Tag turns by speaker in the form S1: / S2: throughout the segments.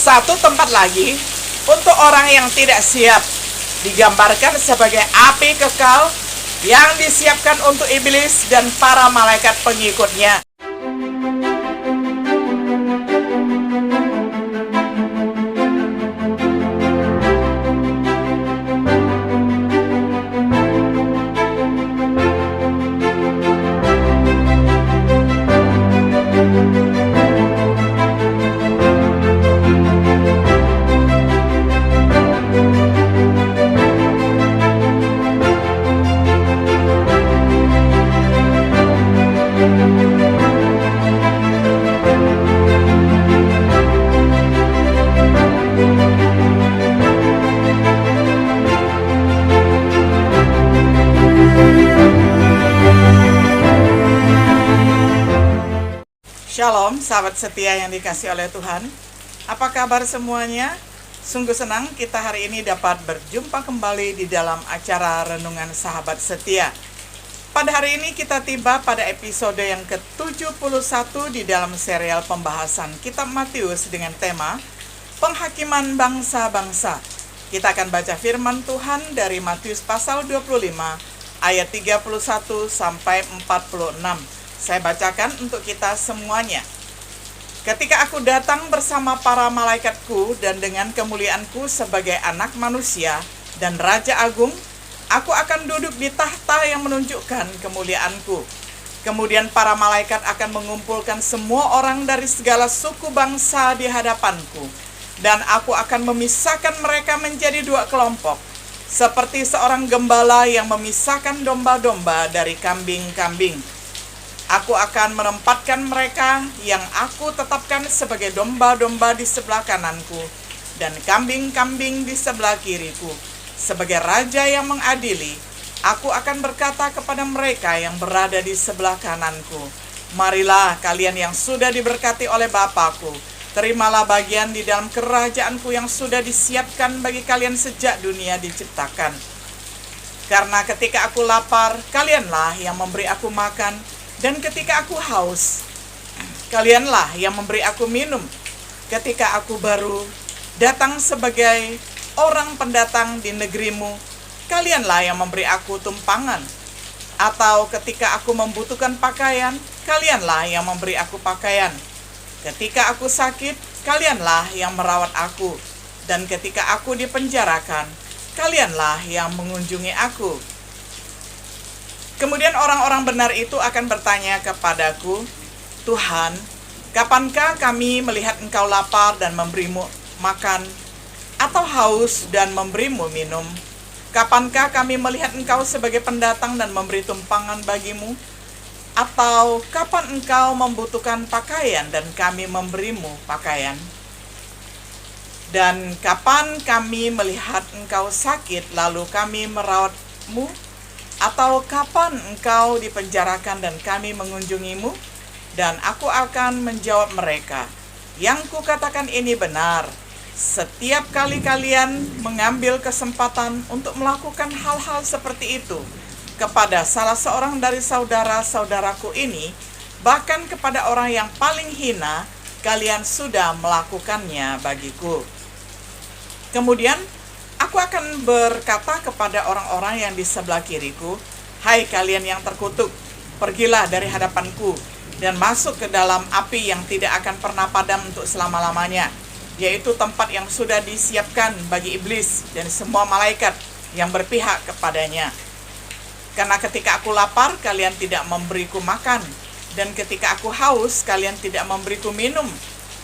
S1: Satu tempat lagi, untuk orang yang tidak siap, digambarkan sebagai api kekal yang disiapkan untuk iblis dan para malaikat pengikutnya. Shalom, sahabat setia yang dikasihi oleh Tuhan. Apa kabar semuanya? Sungguh senang kita hari ini dapat berjumpa kembali di dalam acara Renungan Sahabat Setia. Pada hari ini kita tiba pada episode yang ke-71 di dalam serial pembahasan Kitab Matius dengan tema Penghakiman Bangsa-Bangsa. Kita akan baca firman Tuhan dari Matius pasal 25 ayat 31 sampai 46. Saya bacakan untuk kita semuanya. Ketika aku datang bersama para malaikatku dan dengan kemuliaanku sebagai anak manusia dan Raja Agung, aku akan duduk di tahta yang menunjukkan kemuliaanku. Kemudian para malaikat akan mengumpulkan semua orang dari segala suku bangsa di hadapanku, dan aku akan memisahkan mereka menjadi dua kelompok, seperti seorang gembala yang memisahkan domba-domba dari kambing-kambing. Aku akan menempatkan mereka yang aku tetapkan sebagai domba-domba di sebelah kananku dan kambing-kambing di sebelah kiriku. Sebagai raja yang mengadili, aku akan berkata kepada mereka yang berada di sebelah kananku, marilah kalian yang sudah diberkati oleh Bapa-Ku, terimalah bagian di dalam kerajaanku yang sudah disiapkan bagi kalian sejak dunia diciptakan. Karena ketika aku lapar, kalianlah yang memberi aku makan, dan ketika aku haus, kalianlah yang memberi aku minum. Ketika aku baru datang sebagai orang pendatang di negerimu, kalianlah yang memberi aku tumpangan. Atau ketika aku membutuhkan pakaian, kalianlah yang memberi aku pakaian. Ketika aku sakit, kalianlah yang merawat aku. Dan ketika aku dipenjarakan, kalianlah yang mengunjungi aku. Kemudian orang-orang benar itu akan bertanya kepadaku, Tuhan, kapankah kami melihat engkau lapar dan memberimu makan, atau haus dan memberimu minum? Kapankah kami melihat engkau sebagai pendatang dan memberi tumpangan bagimu? Atau kapan engkau membutuhkan pakaian dan kami memberimu pakaian? Dan kapan kami melihat engkau sakit lalu kami merawatmu? Atau kapan engkau dipenjarakan dan kami mengunjungimu? Dan aku akan menjawab mereka, yang kukatakan ini benar. Setiap kali kalian mengambil kesempatan untuk melakukan hal-hal seperti itu kepada salah seorang dari saudara-saudaraku ini, bahkan kepada orang yang paling hina, kalian sudah melakukannya bagiku. Kemudian aku akan berkata kepada orang-orang yang di sebelah kiriku, hai kalian yang terkutuk, pergilah dari hadapanku dan masuk ke dalam api yang tidak akan pernah padam untuk selama-lamanya, yaitu tempat yang sudah disiapkan bagi iblis dan semua malaikat yang berpihak kepadanya. Karena ketika aku lapar, kalian tidak memberiku makan, dan ketika aku haus, kalian tidak memberiku minum,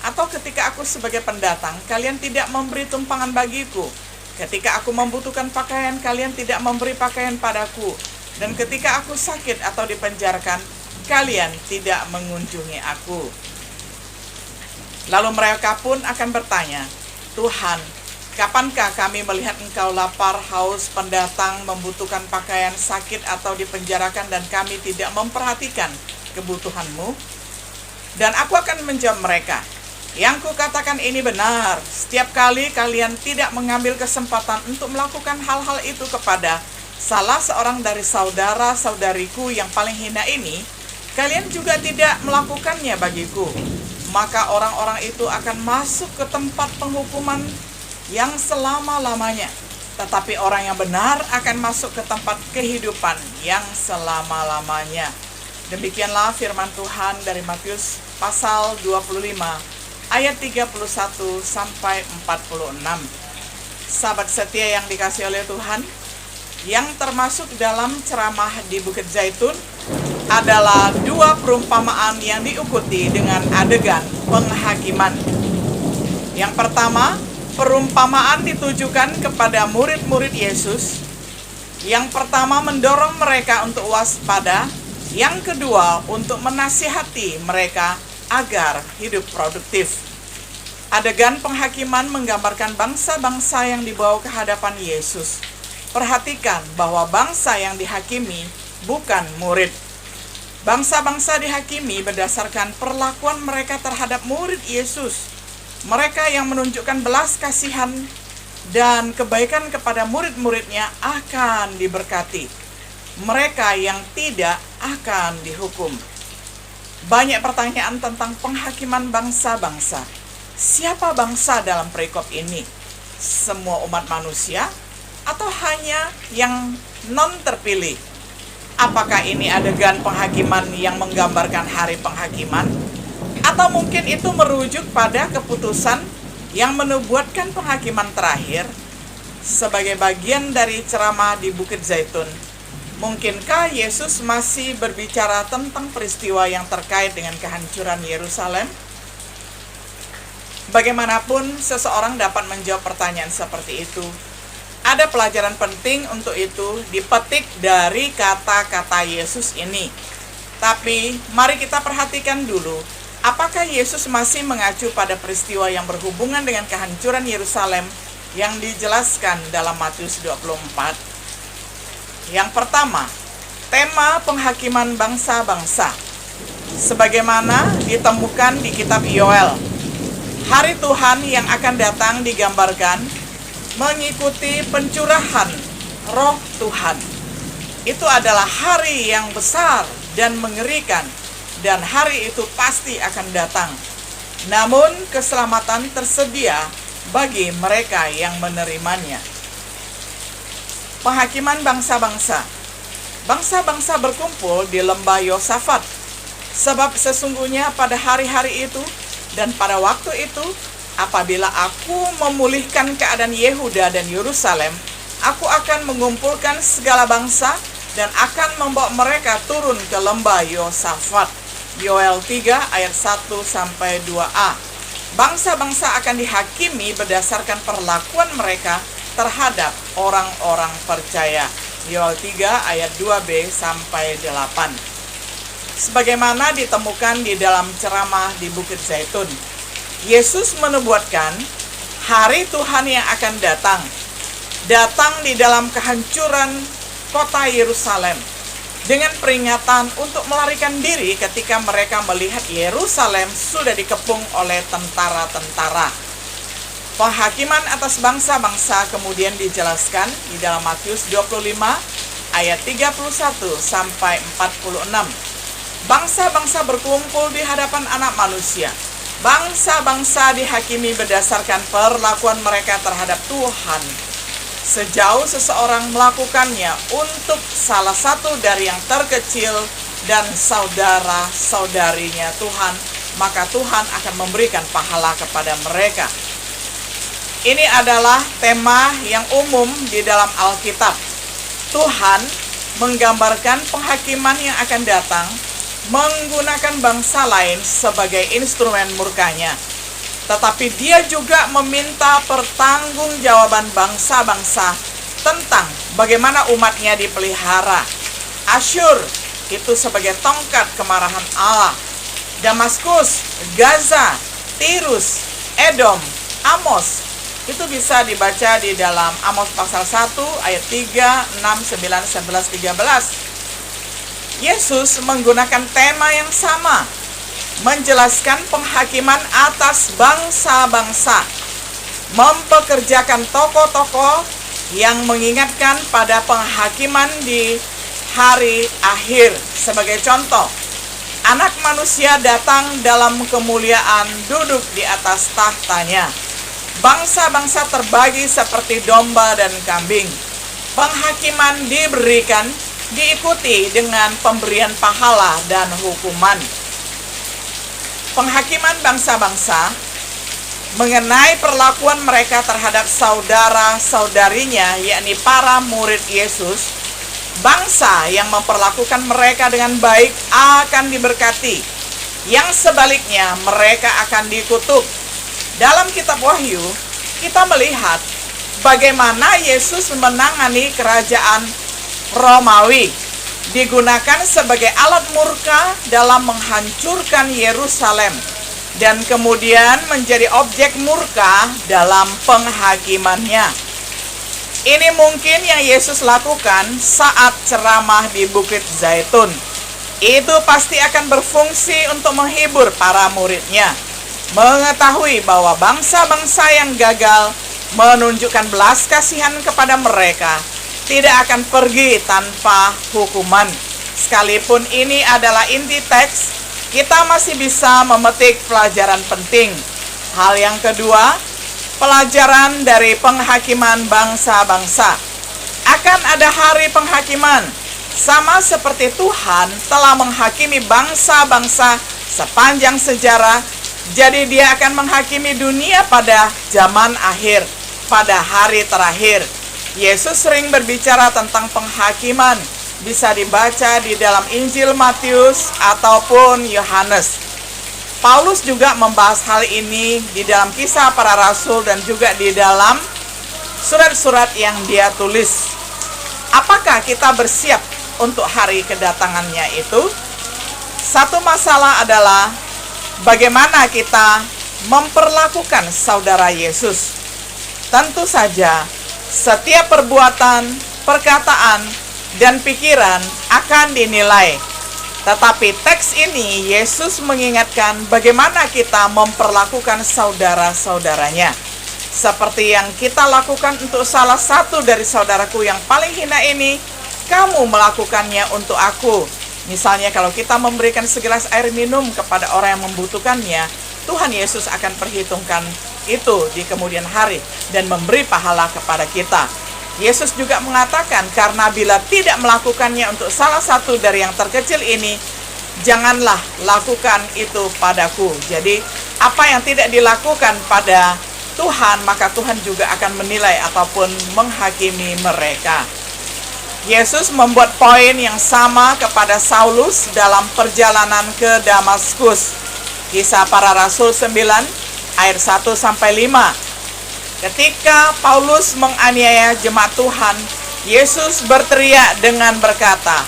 S1: atau ketika aku sebagai pendatang, kalian tidak memberi tumpangan bagiku. Ketika aku membutuhkan pakaian, kalian tidak memberi pakaian padaku. Dan ketika aku sakit atau dipenjarakan, kalian tidak mengunjungi aku. Lalu mereka pun akan bertanya, Tuhan, kapankah kami melihat engkau lapar, haus, pendatang, membutuhkan pakaian, sakit atau dipenjarakan dan kami tidak memperhatikan kebutuhanmu? Dan aku akan menjawab mereka, yang kukatakan ini benar. Setiap kali kalian tidak mengambil kesempatan untuk melakukan hal-hal itu kepada salah seorang dari saudara-saudariku yang paling hina ini, kalian juga tidak melakukannya bagiku. maka orang-orang itu akan masuk ke tempat penghukuman yang selama-lamanya. Tetapi orang yang benar akan masuk ke tempat kehidupan yang selama-lamanya. Demikianlah firman Tuhan dari Matius pasal 25 ayat 31 sampai 46. Sahabat setia yang dikasihi oleh Tuhan, yang termasuk dalam ceramah di Bukit Zaitun adalah dua perumpamaan yang diikuti dengan adegan penghakiman. Yang pertama, perumpamaan ditujukan kepada murid-murid Yesus. Yang pertama mendorong mereka untuk waspada. Yang kedua untuk menasihati mereka agar hidup produktif. Adegan penghakiman menggambarkan bangsa-bangsa yang dibawa ke hadapan Yesus. Perhatikan bahwa bangsa yang dihakimi bukan murid. Bangsa-bangsa dihakimi berdasarkan perlakuan mereka terhadap murid Yesus. Mereka yang menunjukkan belas kasihan dan kebaikan kepada murid-muridnya akan diberkati. Mereka yang tidak akan dihukum. Banyak pertanyaan tentang penghakiman bangsa-bangsa. Siapa bangsa dalam perikop ini? Semua umat manusia atau hanya yang non terpilih? Apakah ini adegan penghakiman yang menggambarkan hari penghakiman? Atau mungkin itu merujuk pada keputusan yang menubuatkan penghakiman terakhir sebagai bagian dari ceramah di Bukit Zaitun? Mungkinkah Yesus masih berbicara tentang peristiwa yang terkait dengan kehancuran Yerusalem? Bagaimanapun seseorang dapat menjawab pertanyaan seperti itu. Ada pelajaran penting untuk itu dipetik dari kata-kata Yesus ini. Tapi mari kita perhatikan dulu, apakah Yesus masih mengacu pada peristiwa yang berhubungan dengan kehancuran Yerusalem yang dijelaskan dalam Matius 24? Yang pertama, tema penghakiman bangsa-bangsa. Sebagaimana ditemukan di kitab Yoel, hari Tuhan yang akan datang digambarkan mengikuti pencurahan roh Tuhan. Itu adalah hari yang besar dan mengerikan, dan hari itu pasti akan datang. Namun keselamatan tersedia bagi mereka yang menerimanya. Penghakiman bangsa-bangsa. Bangsa-bangsa berkumpul di lembah Yosafat. Sebab sesungguhnya pada hari-hari itu dan pada waktu itu, apabila aku memulihkan keadaan Yehuda dan Yerusalem, aku akan mengumpulkan segala bangsa dan akan membawa mereka turun ke lembah Yosafat. Yoel 3 ayat 1-2a. Bangsa-bangsa akan dihakimi berdasarkan perlakuan mereka terhadap orang-orang percaya. Yoel 3 ayat 2b-8. Sebagaimana ditemukan di dalam ceramah di Bukit Zaitun, Yesus menubuatkan hari Tuhan yang akan datang di dalam kehancuran kota Yerusalem dengan peringatan untuk melarikan diri ketika mereka melihat Yerusalem sudah dikepung oleh tentara-tentara. Penghakiman atas bangsa-bangsa kemudian dijelaskan di dalam Matius 25 ayat 31-46. Bangsa-bangsa berkumpul di hadapan Anak Manusia. Bangsa-bangsa dihakimi berdasarkan perlakuan mereka terhadap Tuhan. Sejauh seseorang melakukannya untuk salah satu dari yang terkecil dan saudara-saudarinya Tuhan, maka Tuhan akan memberikan pahala kepada mereka. Ini adalah tema yang umum di dalam Alkitab. Tuhan menggambarkan penghakiman yang akan datang menggunakan bangsa lain sebagai instrumen murkanya. Tetapi dia juga meminta pertanggungjawaban bangsa-bangsa tentang bagaimana umatnya dipelihara. Asyur itu sebagai tongkat kemarahan Allah. Damaskus, Gaza, Tirus, Edom, Amos, itu bisa dibaca di dalam Amos pasal 1 ayat 3, 6, 9, 11, 13. Yesus menggunakan tema yang sama, menjelaskan penghakiman atas bangsa-bangsa, mempekerjakan tokoh-tokoh yang mengingatkan pada penghakiman di hari akhir. Sebagai contoh, Anak manusia datang dalam kemuliaan, duduk di atas tahtanya. Bangsa-bangsa terbagi seperti domba dan kambing. Penghakiman diberikan, diikuti dengan pemberian pahala dan hukuman. Penghakiman bangsa-bangsa mengenai perlakuan mereka terhadap saudara-saudarinya, yakni para murid Yesus. Bangsa yang memperlakukan mereka dengan baik akan diberkati. Yang sebaliknya mereka akan dikutuk. Dalam kitab Wahyu, kita melihat bagaimana Yesus menangani kerajaan Romawi, digunakan sebagai alat murka dalam menghancurkan Yerusalem, dan kemudian menjadi objek murka dalam penghakimannya. Ini mungkin yang Yesus lakukan saat ceramah di Bukit Zaitun. Itu pasti akan berfungsi untuk menghibur para muridnya, mengetahui bahwa bangsa-bangsa yang gagal menunjukkan belas kasihan kepada mereka tidak akan pergi tanpa hukuman. Sekalipun ini adalah inti teks, kita masih bisa memetik pelajaran penting. Hal yang kedua, pelajaran dari penghakiman bangsa-bangsa. Akan ada hari penghakiman, sama seperti Tuhan telah menghakimi bangsa-bangsa sepanjang sejarah. Jadi dia akan menghakimi dunia pada zaman akhir, pada hari terakhir. Yesus sering berbicara tentang penghakiman, bisa dibaca di dalam Injil Matius ataupun Yohanes. Paulus juga membahas hal ini di dalam Kisah Para Rasul dan juga di dalam surat-surat yang dia tulis. Apakah kita bersiap untuk hari kedatangannya itu? Satu masalah adalah bagaimana kita memperlakukan saudara Yesus. Tentu saja, setiap perbuatan, perkataan, dan pikiran akan dinilai. Tetapi teks ini Yesus mengingatkan bagaimana kita memperlakukan saudara-saudaranya. Seperti yang kita lakukan untuk salah satu dari saudaraku yang paling hina ini, kamu melakukannya untuk aku. Misalnya kalau kita memberikan segelas air minum kepada orang yang membutuhkannya, Tuhan Yesus akan perhitungkan itu di kemudian hari dan memberi pahala kepada kita. Yesus juga mengatakan, karena bila tidak melakukannya untuk salah satu dari yang terkecil ini, janganlah lakukan itu padaku. Jadi, apa yang tidak dilakukan pada Tuhan, maka Tuhan juga akan menilai ataupun menghakimi mereka. Yesus membuat poin yang sama kepada Saulus dalam perjalanan ke Damaskus. Kisah Para Rasul 9 ayat 1-5. Ketika Paulus menganiaya jemaat Tuhan, Yesus berteriak dengan berkata,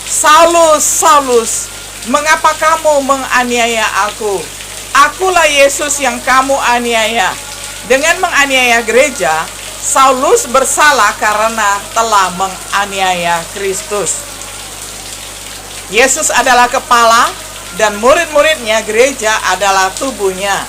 S1: "Saulus, Saulus, mengapa kamu menganiaya aku? Akulah Yesus yang kamu aniaya." Dengan menganiaya gereja, Saulus bersalah karena telah menganiaya Kristus. Yesus adalah kepala dan murid-muridnya, gereja adalah tubuhnya.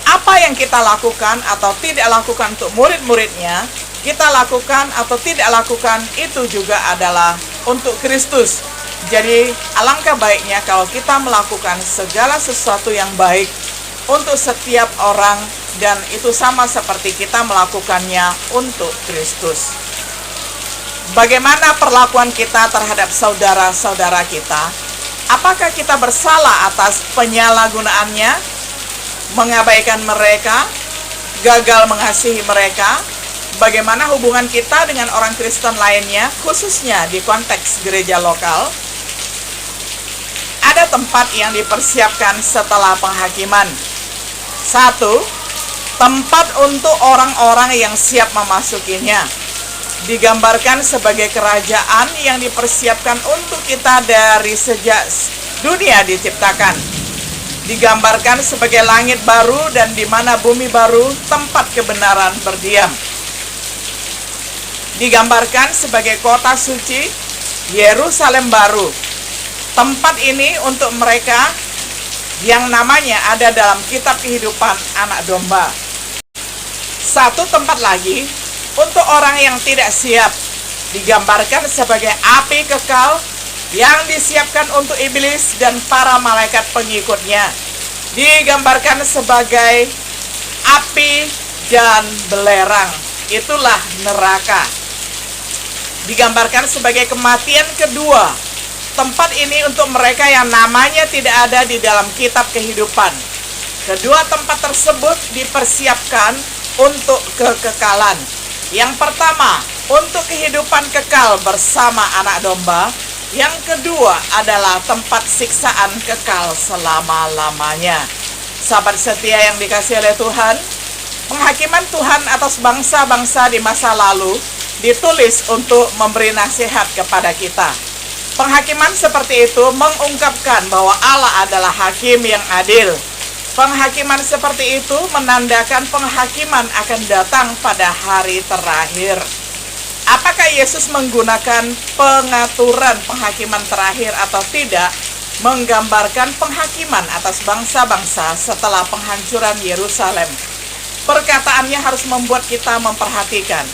S1: Apa yang kita lakukan atau tidak lakukan untuk murid-muridnya, kita lakukan atau tidak lakukan, itu juga adalah untuk Kristus. Jadi alangkah baiknya kalau kita melakukan segala sesuatu yang baik untuk setiap orang, dan itu sama seperti kita melakukannya untuk Kristus. Bagaimana perlakuan kita terhadap saudara-saudara kita? Apakah kita bersalah atas penyalahgunaannya, mengabaikan mereka, gagal mengasihi mereka? Bagaimana hubungan kita dengan orang Kristen lainnya, khususnya di konteks gereja lokal? Ada tempat yang dipersiapkan setelah penghakiman. 1. Tempat untuk orang-orang yang siap memasukinya. Digambarkan sebagai kerajaan yang dipersiapkan untuk kita dari sejak dunia diciptakan. Digambarkan sebagai langit baru dan di mana bumi baru, tempat kebenaran berdiam. Digambarkan sebagai kota suci, Yerusalem baru. Tempat ini untuk mereka yang namanya ada dalam kitab kehidupan anak domba. Satu tempat lagi untuk orang yang tidak siap, digambarkan sebagai api kekal yang disiapkan untuk iblis dan para malaikat pengikutnya. Digambarkan sebagai api dan belerang. Itulah neraka. Digambarkan sebagai kematian kedua. Tempat ini untuk mereka yang namanya tidak ada di dalam kitab kehidupan. Kedua tempat tersebut dipersiapkan untuk kekekalan. Yang pertama, untuk kehidupan kekal bersama anak domba. Yang kedua adalah tempat siksaan kekal selama-lamanya. Sahabat setia yang dikasihi oleh Tuhan, penghakiman Tuhan atas bangsa-bangsa di masa lalu ditulis untuk memberi nasihat kepada kita. Penghakiman seperti itu mengungkapkan bahwa Allah adalah hakim yang adil. Penghakiman seperti itu menandakan penghakiman akan datang pada hari terakhir. Apakah Yesus menggunakan pengaturan penghakiman terakhir atau tidak, menggambarkan penghakiman atas bangsa-bangsa setelah penghancuran Yerusalem? Perkataannya harus membuat kita memperhatikan,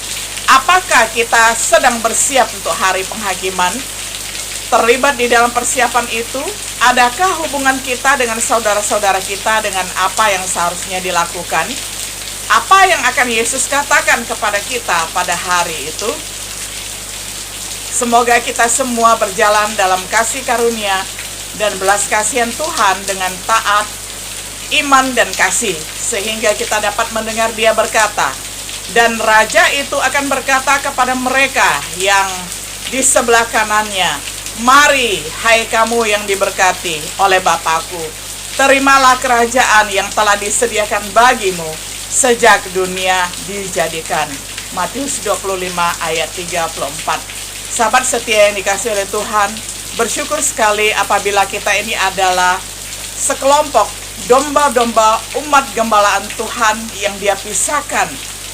S1: apakah kita sedang bersiap untuk hari penghakiman? Terlibat di dalam persiapan itu? Adakah hubungan kita dengan saudara-saudara kita dengan apa yang seharusnya dilakukan? Apa yang akan Yesus katakan kepada kita pada hari itu? Semoga kita semua berjalan dalam kasih karunia dan belas kasihan Tuhan dengan taat, iman, dan kasih, sehingga kita dapat mendengar Dia berkata, dan Raja itu akan berkata kepada mereka yang di sebelah kanannya, "Mari, hai kamu yang diberkati oleh Bapakku, terimalah kerajaan yang telah disediakan bagimu sejak dunia dijadikan." Matius 25 ayat 34. Sahabat setia yang dikasihi oleh Tuhan, bersyukur sekali apabila kita ini adalah sekelompok domba-domba umat gembalaan Tuhan yang Dia pisahkan,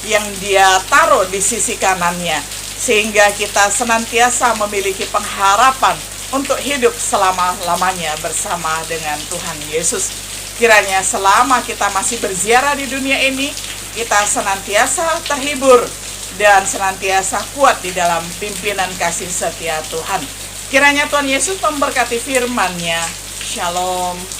S1: yang Dia taruh di sisi kanannya, sehingga kita senantiasa memiliki pengharapan untuk hidup selama-lamanya bersama dengan Tuhan Yesus. Kiranya selama kita masih berziarah di dunia ini, kita senantiasa terhibur dan senantiasa kuat di dalam pimpinan kasih setia Tuhan. Kiranya Tuhan Yesus memberkati firman-Nya. Shalom.